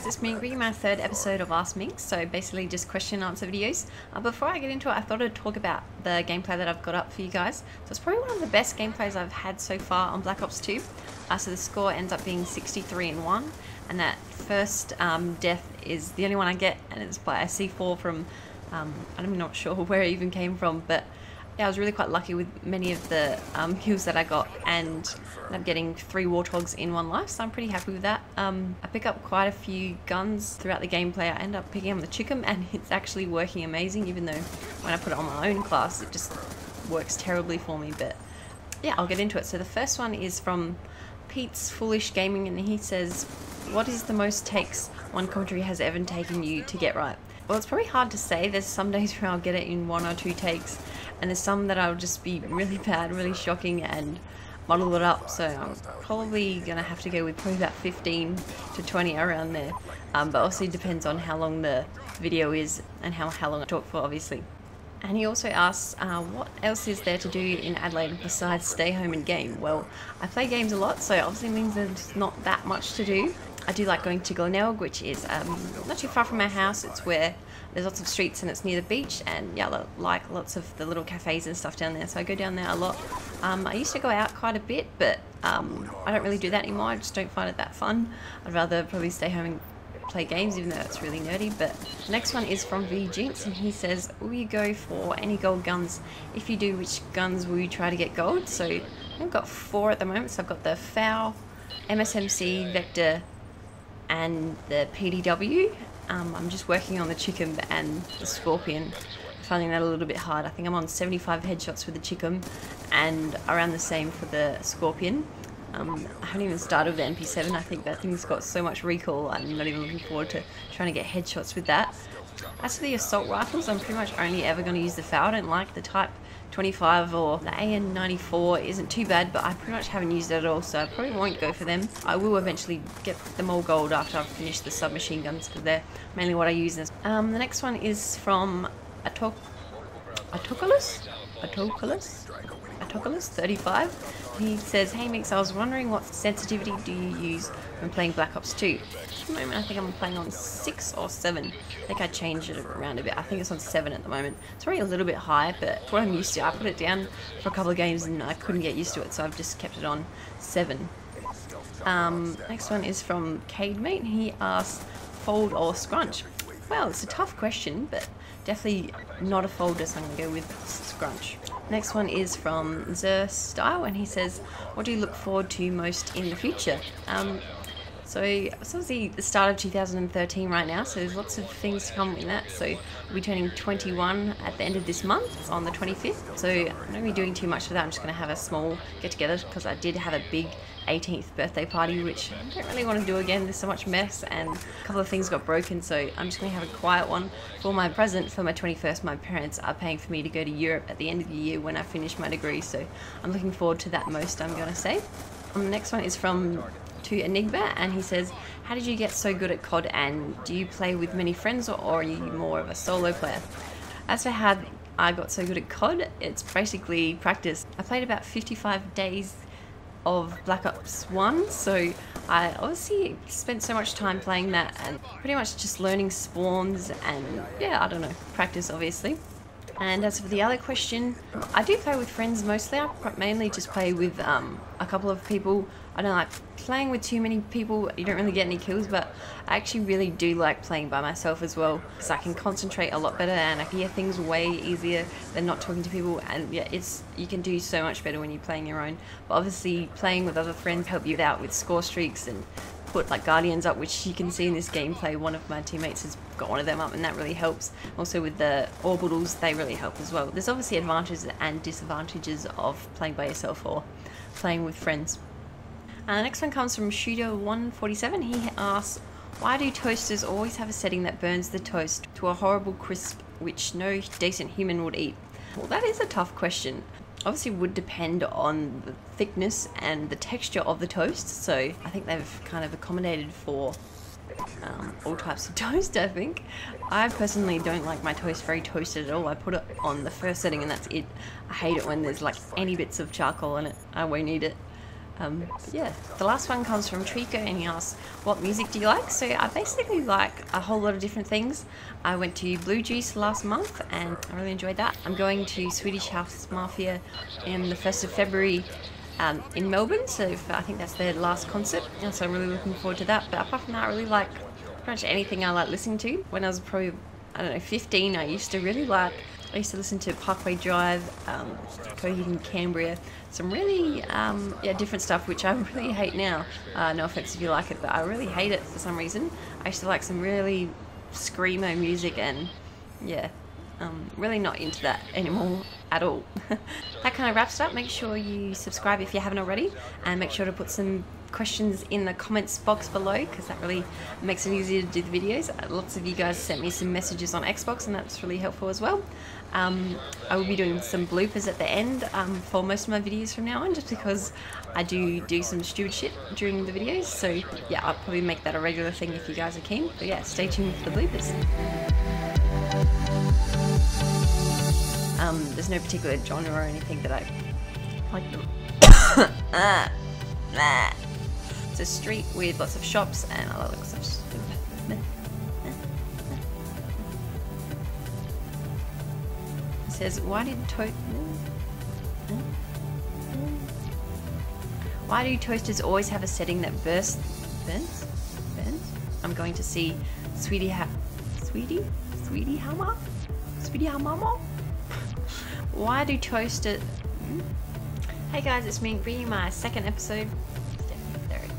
guys, it's Mink bringing my third episode of Ask Mink, so basically just question and answer videos. Before I get into it, I thought I'd talk about the gameplay that I've got up for you guys. So it's probably one of the best gameplays I've had so far on Black Ops 2. So the score ends up being 63-1, and that first death is the only one I get, and it's by a C4 from, I'm not sure where it even came from, but yeah, I was really quite lucky with many of the kills that I got, and I'm getting 3 warthogs in 1 life, so I'm pretty happy with that. I pick up quite a few guns throughout the gameplay. I end up picking up the Chickum, and it's actually working amazing, even though when I put it on my own class it just works terribly for me. But yeah, I'll get into it. So the first one is from Pete's Foolish Gaming, and he says, what is the most takes one commentary has ever taken you to get right? Well, it's probably hard to say. There's some days where I'll get it in 1 or 2 takes, and there's some that I'll just be really bad, really shocking, and muddle it up. So I'm probably going to have to go with probably about 15 to 20 around there. But obviously it depends on how long the video is and how long I talk for, obviously. And he also asks, what else is there to do in Adelaide besides stay home and game? Well, I play games a lot, so obviously it means there's not that much to do. I do like going to Glenelg, which is not too far from our house. It's where there's lots of streets and it's near the beach, and yeah, I like lots of the little cafes and stuff down there, so I go down there a lot. I used to go out quite a bit, but I don't really do that anymore. I just don't find it that fun. I'd rather probably stay home and play games, even though it's really nerdy. But the next one is from V Jinx, and he says, will you go for any gold guns? If you do, which guns will you try to get gold? So I've got 4 at the moment. So I've got the FOW, MSMC, Vector, and the PDW. I'm just working on the Chickum and the Scorpion, finding that a little bit hard. I think I'm on 75 headshots with the Chickum and around the same for the Scorpion. I haven't even started with the MP7. I think that thing's got so much recoil. I'm not even looking forward to trying to get headshots with that. As for the assault rifles, I'm pretty much only ever going to use the FOW. I don't like the Type 25 or the AN94 isn't too bad, but I pretty much haven't used it at all, so I probably won't go for them. I will eventually get them all gold after I've finished the submachine guns, because they're mainly what I use. The next one is from Atoculus 35. He says, hey Mix, I was wondering what sensitivity do you use when playing Black Ops 2? At the moment I think I'm playing on 6 or 7. I think I changed it around a bit. I think it's on 7 at the moment. It's already a little bit high, but it's what I'm used to. I put it down for a couple of games and I couldn't get used to it, so I've just kept it on 7. Next one is from Cademate, and he asks, fold or scrunch? Well, it's a tough question, but definitely not a folder, so I'm going to go with Scrunch. Next one is from Zer Style, and he says, what do you look forward to most in the future? So it's obviously the start of 2013 right now, so there's lots of things to come in that. So we'll be turning 21 at the end of this month on the 25th. So I'm not going to be doing too much for that. I'm just going to have a small get-together, because I did have a big 18th birthday party, which I don't really want to do again. There's so much mess and a couple of things got broken, so I'm just going to have a quiet one. For my present for my 21st, my parents are paying for me to go to Europe at the end of the year when I finish my degree, so I'm looking forward to that most, I'm going to say. The next one is from to Enigma, and he says, how did you get so good at COD, and do you play with many friends, or are you more of a solo player? As for how I got so good at COD, it's basically practice. I played about 55 days of Black Ops 1, so I obviously spent so much time playing that and pretty much just learning spawns and yeah, I don't know, practice obviously. And as for the other question, I do play with friends mostly. I mainly just play with a couple of people. I don't like playing with too many people. You don't really get any kills, but I actually really do like playing by myself as well, because I can concentrate a lot better and I can hear things way easier than not talking to people. And yeah, you can do so much better when you're playing your own. But obviously playing with other friends help you out with score streaks and put like guardians up, which you can see in this gameplay. One of my teammates has got one of them up, and that really helps. Also with the orbitals, they really help as well. There's obviously advantages and disadvantages of playing by yourself or playing with friends. The next one comes from Shooter147. He asks, why do toasters always have a setting that burns the toast to a horrible crisp which no decent human would eat? Well, that is a tough question. Obviously would depend on the thickness and the texture of the toast, so I think they've kind of accommodated for all types of toast, I think. I personally don't like my toast very toasted at all. I put it on the first setting and that's it. I hate it when there's like any bits of charcoal in it. I won't eat it. But yeah, the last one comes from Trico, and he asks, what music do you like? So I basically like a whole lot of different things. I went to Blue Juice last month and I really enjoyed that. I'm going to Swedish House Mafia on the 1st of February in Melbourne, so I think that's their last concert, and so I'm really looking forward to that. But apart from that, I really like pretty much anything I like listening to. When I was probably, I don't know, 15, I used to listen to Parkway Drive, Coheed and Cambria, some really different stuff, which I really hate now. No offense if you like it, but I really hate it for some reason. I used to like some really screamo music, and yeah, really not into that anymore at all. That kind of wraps it up. Make sure you subscribe if you haven't already, and make sure to put some questions in the comments box below, because that really makes it easier to do the videos. Lots of you guys sent me some messages on Xbox, and that's really helpful as well. I will be doing some bloopers at the end for most of my videos from now on, just because I do some stupid shit during the videos. So yeah, I'll probably make that a regular thing if you guys are keen. But yeah, stay tuned for the bloopers. There's no particular genre or anything that I like them. It's a street with lots of shops and a lot of stuff. It says, why do toasters always have a setting that burns? I'm going to see Sweetie Hammer? Why do toasters... Hey guys, it's Mink, bringing my second episode. It's definitely third.